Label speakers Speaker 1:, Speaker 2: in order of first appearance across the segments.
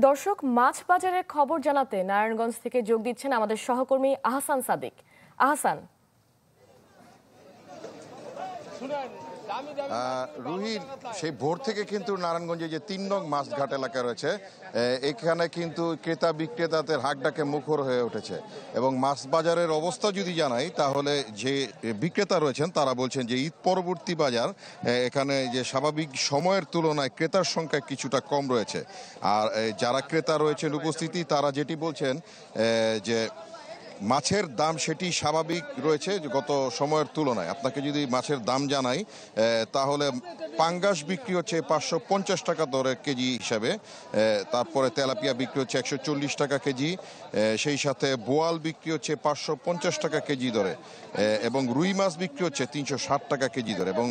Speaker 1: দর্শক, মাছ বাজারের খবর জানাতে নারায়ণগঞ্জ থেকে যোগ দিচ্ছেন আমাদের সহকর্মী আহসান সাদিক। আহসান।
Speaker 2: রুহির সেই ভোর থেকে কিন্তু নারায়ণগঞ্জে যে ৩ নং মাছঘাট এলাকা রয়েছে, এখানে কিন্তু ক্রেতা বিক্রেতাদের হাঁকডাকে মুখর হয়ে উঠেছে। এবং মাছ বাজারের অবস্থা যদি জানাই, তাহলে যে বিক্রেতা রয়েছেন তারা বলছেন যে ঈদ পরবর্তী বাজার, এখানে যে স্বাভাবিক সময়ের তুলনায় ক্রেতার সংখ্যা কিছুটা কম রয়েছে। আর যারা ক্রেতা রয়েছেন উপস্থিতি, তারা যেটি বলছেন যে মাছের দাম সেটি স্বাভাবিক রয়েছে গত সময়ের তুলনায়। আপনাকে যদি মাছের দাম জানাই, তাহলে পাঙ্গাস বিক্রি হচ্ছে 550 টাকা দরে কেজি হিসাবে, তারপরে তেলাপিয়া বিক্রি হচ্ছে 140 টাকা কেজি, সেই সাথে বোয়াল বিক্রি হচ্ছে 550 টাকা কেজি দরে, এবং রুই মাছ বিক্রি হচ্ছে 360 টাকা কেজি দরে, এবং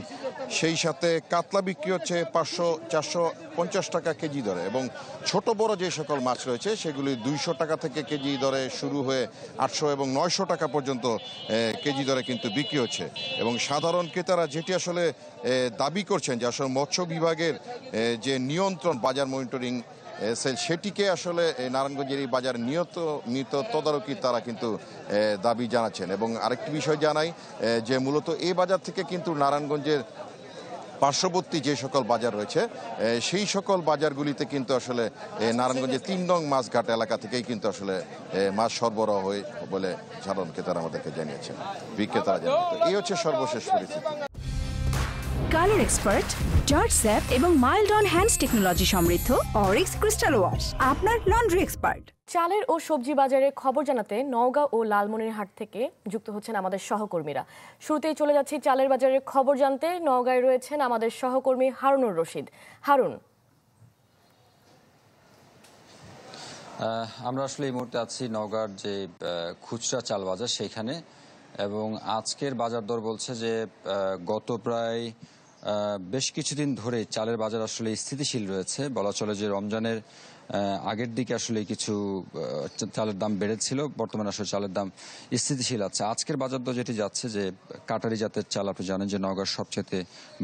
Speaker 2: সেই সাথে কাতলা বিক্রি হচ্ছে 450 টাকা কেজি দরে, এবং ছোট বড় যে সকল মাছ রয়েছে সেগুলি 200 টাকা থেকে কেজি দরে শুরু হয়ে 800 এবং 900 টাকা পর্যন্ত কেজি দরে কিন্তু বিক্রি হচ্ছে। এবং সাধারণ ক্রেতারা যেটি আসলে দাবি করছেন যে আসলে মৎস্য বিভাগের যে নিয়ন্ত্রণ, বাজার মনিটরিং সেল, সেটিকে আসলে নারায়ণগঞ্জের এই বাজার নিয়ত তদারকি তারা কিন্তু দাবি জানাচ্ছেন। এবং আরেকটি বিষয় জানাই যে মূলত এই বাজার থেকে কিন্তু নারায়ণগঞ্জের পার্শ্ববর্তী যে সকল বাজার রয়েছে, সেই সকল বাজারগুলিতে কিন্তু আসলে নারায়ণগঞ্জের ৩ নং মাছঘাট এলাকা থেকেই কিন্তু আসলে মাছ সরবরাহ হয় বলে সাধারণ ক্রেতারা আমাদেরকে জানিয়েছেন, বিক্রেতারা জানিয়েছেন। এই হচ্ছে সর্বশেষ পরিস্থিতি।
Speaker 3: কালার এক্সপার্ট, জর্জ স্যাপ এবং মাইল্ড অন হ্যান্ডস টেকনোলজি সমৃদ্ধ অরিক্স ক্রিস্টাল ওয়াশ আপনার লন্ড্রি এক্সপার্ট।
Speaker 1: চালের ও সবজি বাজারের খবর জানাতে নওগাঁ ও লালমনিরহাট থেকে যুক্ত হচ্ছেন আমাদের সহকর্মীরা। শুরুতেই চলে যাচ্ছি চালের বাজারের খবর জানতে। নওগাঁয় রয়েছেন আমাদের সহকর্মী হারুনুর রশিদ। হারুন।
Speaker 4: আমরা আসলে এই মুহূর্তে আছি নওগাঁর যে খুচরা চাল বাজার সেইখানে, এবং আজকের বাজার দর বলছে যে গত প্রায় বেশ কিছুদিন ধরে চালের বাজার আসলে স্থিতিশীল রয়েছে। বলা চলে যে রমজানের আগের দিকে আসলে কিছু চালের দাম বেড়েছিল, বর্তমানে আসলে চালের দাম স্থিতিশীল আছে। আজকের বাজার দর যেটি যাচ্ছে যে কাটারি জাতের চাল, আপনি জানেন যে নওগাঁর সবচেয়ে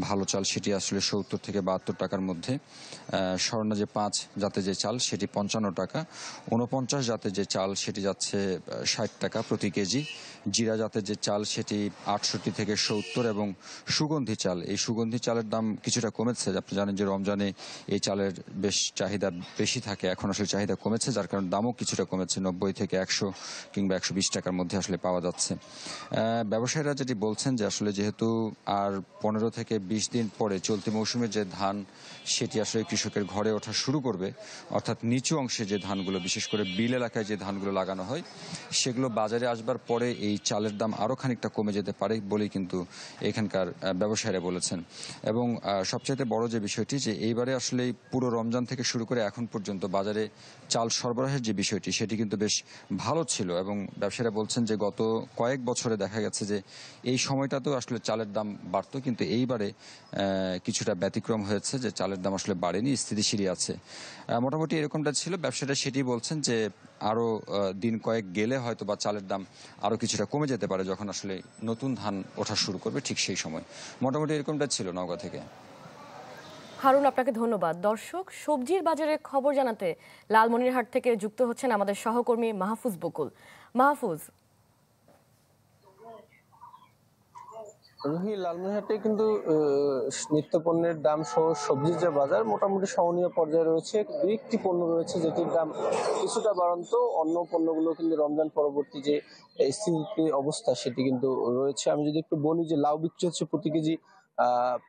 Speaker 4: ভালো চাল, সেটি আসলে 70 থেকে 72 টাকার মধ্যে। স্বর্ণা যে 5 জাতের যে চাল সেটি 55 টাকা, 49 জাতের যে চাল সেটি যাচ্ছে 60 টাকা প্রতি কেজি, জিরা জাতের যে চাল সেটি 68 থেকে 70, এবং সুগন্ধি চাল, এই সুগন্ধি চালের দাম কিছুটা কমেছে। আপনি জানেন যে রমজানে এই চালের বেশ চাহিদা বেশি থাকে, এখন আসলে চাহিদা কমেছে, যার কারণে দামও কিছুটা কমেছে, 90 থেকে 100 কিংবা 120 টাকার মধ্যে আসলে পাওয়া যাচ্ছে। ব্যবসায়ীরা যেটি বলছেন যে আসলে যেহেতু আর 15 থেকে 20 দিন পরে চলতি মৌসুমের যে ধান সেটি আসলে কৃষকের ঘরে ওঠা শুরু করবে, অর্থাৎ নিচু অংশে যে ধানগুলো, বিশেষ করে বিল এলাকায় যে ধানগুলো লাগানো হয়, সেগুলো বাজারে আসবার পরে এই চালের দাম আরও খানিকটা কমে যেতে পারে বলেই কিন্তু এখানকার ব্যবসায়ীরা বলেছেন। এবং সবচাইতে বড় যে বিষয়টি, যে এইবারে আসলে পুরো রমজান থেকে শুরু করে এখন পর্যন্ত বাজারে চাল সরবরাহের যে বিষয়টি সেটি কিন্তু বেশ ভালো ছিল, এবং ব্যবসায়ীরা বলছেন যে গত কয়েক বছরে দেখা গেছে যে এই সময়টাতেও আসলে চালের দাম বাড়তো, কিন্তু এইবারে কিছুটা ব্যতিক্রম হয়েছে, যে চালের দাম আসলে বাড়েনি, স্থিতিশীলই আছে। মোটামুটি এরকমটা ছিল। ব্যবসায়ীরা সেটি বলছেন যে আরও দিন কয়েক গেলে হয়তো বা চালের দাম আরও কিছুটা কমে যেতে পারে, যখন আসলে নতুন ধান ওঠা শুরু করবে ঠিক সেই সময়। মোটামুটি এরকমটা ছিল নওগাঁ থেকে।
Speaker 1: হারুন, আপনাকে ধন্যবাদ। দর্শক, সবজির বাজারের খবর জানাতে লালমনিরহাট থেকে যুক্ত হচ্ছেন আমাদের সহকর্মী মাহফুজ বকুল। মাহফুজ।
Speaker 5: রুহি, লালমনিরহাটে কিন্তু নিত্যপণ্যের দাম সহ সবজির যে বাজার মোটামুটি সহনীয় পর্যায়ে রয়েছে। একটি পণ্য রয়েছে যেটির দাম কিছুটা বাড়ন্ত, অন্য পণ্যগুলো কিন্তু রমজান পরবর্তী যে স্থিতি অবস্থা সেটি কিন্তু রয়েছে। আমি যদি একটু বলি যে লাউ বিক্রি হচ্ছে প্রতি কেজি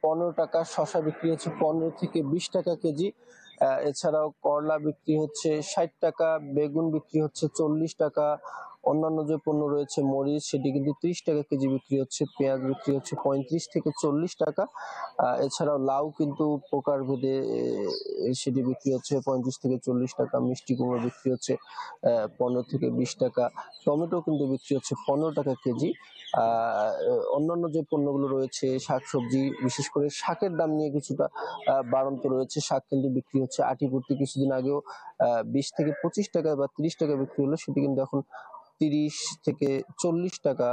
Speaker 5: 15 টাকা, শসা বিক্রি হচ্ছে 15 থেকে 20 টাকা কেজি, এছাড়াও করলা বিক্রি হচ্ছে 60 টাকা, বেগুন বিক্রি হচ্ছে 40 টাকা, অন্যান্য যে পণ্য রয়েছে মরিচ সেটি কিন্তু 30 টাকা কেজি বিক্রি হচ্ছে, পেঁয়াজ বিক্রি হচ্ছে 35 থেকে 40 টাকা, এছাড়াও লাউ কিন্তু প্রকার ভেদে সেটি বিক্রি হচ্ছে 35 থেকে 40 টাকা, মিষ্টি কুমড়ো বিক্রি হচ্ছে 15 থেকে 20 টাকা, টমেটো কিন্তু বিক্রি হচ্ছে 15 টাকা কেজি। অন্যান্য যে পণ্যগুলো রয়েছে শাকসবজি, বিশেষ করে শাকের দাম নিয়ে কিছুটা বাড়ন্ত রয়েছে। শাক কিন্তু বিক্রি হচ্ছে আটি প্রতি কিছুদিন আগেও 20 থেকে 25 টাকা বা 30 টাকা বিক্রি হলো, সেটি কিন্তু এখন 30 থেকে 40 টাকা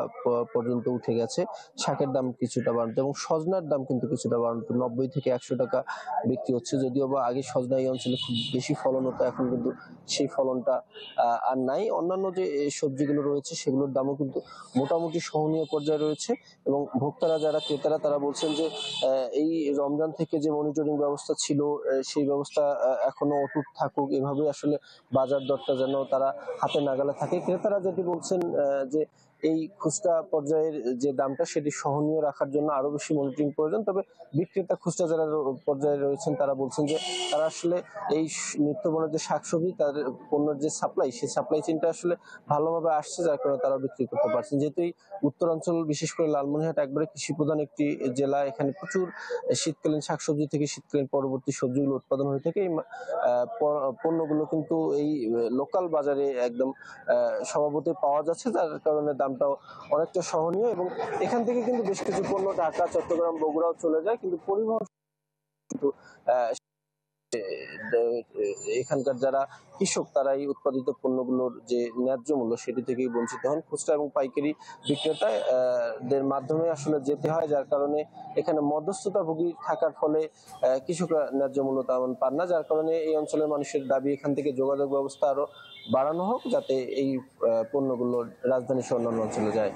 Speaker 5: পর্যন্ত উঠে গেছে। শাকের দাম কিছুটা বাড়ন্ত এবং সজনার দাম কিন্তু কিছুটা বাড়ন্ত, 90 থেকে 100 টাকা বিক্রি হচ্ছে। যদিও বা আগে সজনা এই অঞ্চলে খুব বেশি ফলন হতো, এখন কিন্তু সেই ফলনটা আর নাই। অন্যান্য যে সবজিগুলো রয়েছে সেগুলোর দামও কিন্তু মোটামুটি সহনীয় পর্যায়ে রয়েছে এবং ভোক্তারা যারা ক্রেতারা তারা বলছেন যে এই রমজান থেকে যে মনিটরিং ব্যবস্থা ছিল সেই ব্যবস্থা এখনো অটুট থাকুক, এভাবে আসলে বাজার দরটা যেন তারা হাতে নাগালে থাকে। ক্রেতারা যেটি বলছেন যে এই খুচরা পর্যায়ের যে দামটা সেটি সহনীয় রাখার জন্য আরো বেশি মনিটরিং প্রয়োজন। তবে বিক্রেতা খুচরা যারা পর্যায়ে রয়েছেন তারা বলছেন যে তারা আসলে এই নিত্যপণ্যের যে শাকসবজি তাদের পণ্যের যে সাপ্লাই, সেই সাপ্লাই চেইনটা আসলে ভালোভাবে আসছে, যার কারণে তারা বিক্রি করতে পারছেন। যেহেতু এই উত্তরাঞ্চল বিশেষ করে লালমনিরহাট একবারে কৃষি প্রধান একটি জেলা, এখানে প্রচুর শীতকালীন শাকসবজি থেকে শীতকালীন পরবর্তী সবজিগুলো উৎপাদন হয়ে থাকে। এই পণ্যগুলো কিন্তু এই লোকাল বাজারে একদম স্বভাবতই পাওয়া যাচ্ছে, যার কারণে দামটাও অনেকটা সহনীয় এবং এখান থেকে কিন্তু বেশ কিছু পণ্য ঢাকা, চট্টগ্রাম, বগুড়াও চলে যায়, কিন্তু পরিবহন কিন্তু এখানকার যারা কৃষক তারা এই উৎপাদিত পণ্যগুলোর যে ন্যায্য মূল্য সেটি থেকেই বঞ্চিত হন। খুচরা এবং পাইকারি বিক্রেতা দের মাধ্যমে আসলে যেতে হয়, যার কারণে এখানে মধ্যস্থতাভোগী থাকার ফলে কৃষকরা ন্যায্য মূল্য তেমন পান না, যার কারণে এই অঞ্চলের মানুষের দাবি এখান থেকে যোগাযোগ ব্যবস্থা আরো বাড়ানো হোক, যাতে এই পণ্যগুলো রাজধানী সহ অন্যান্য অঞ্চলে যায়।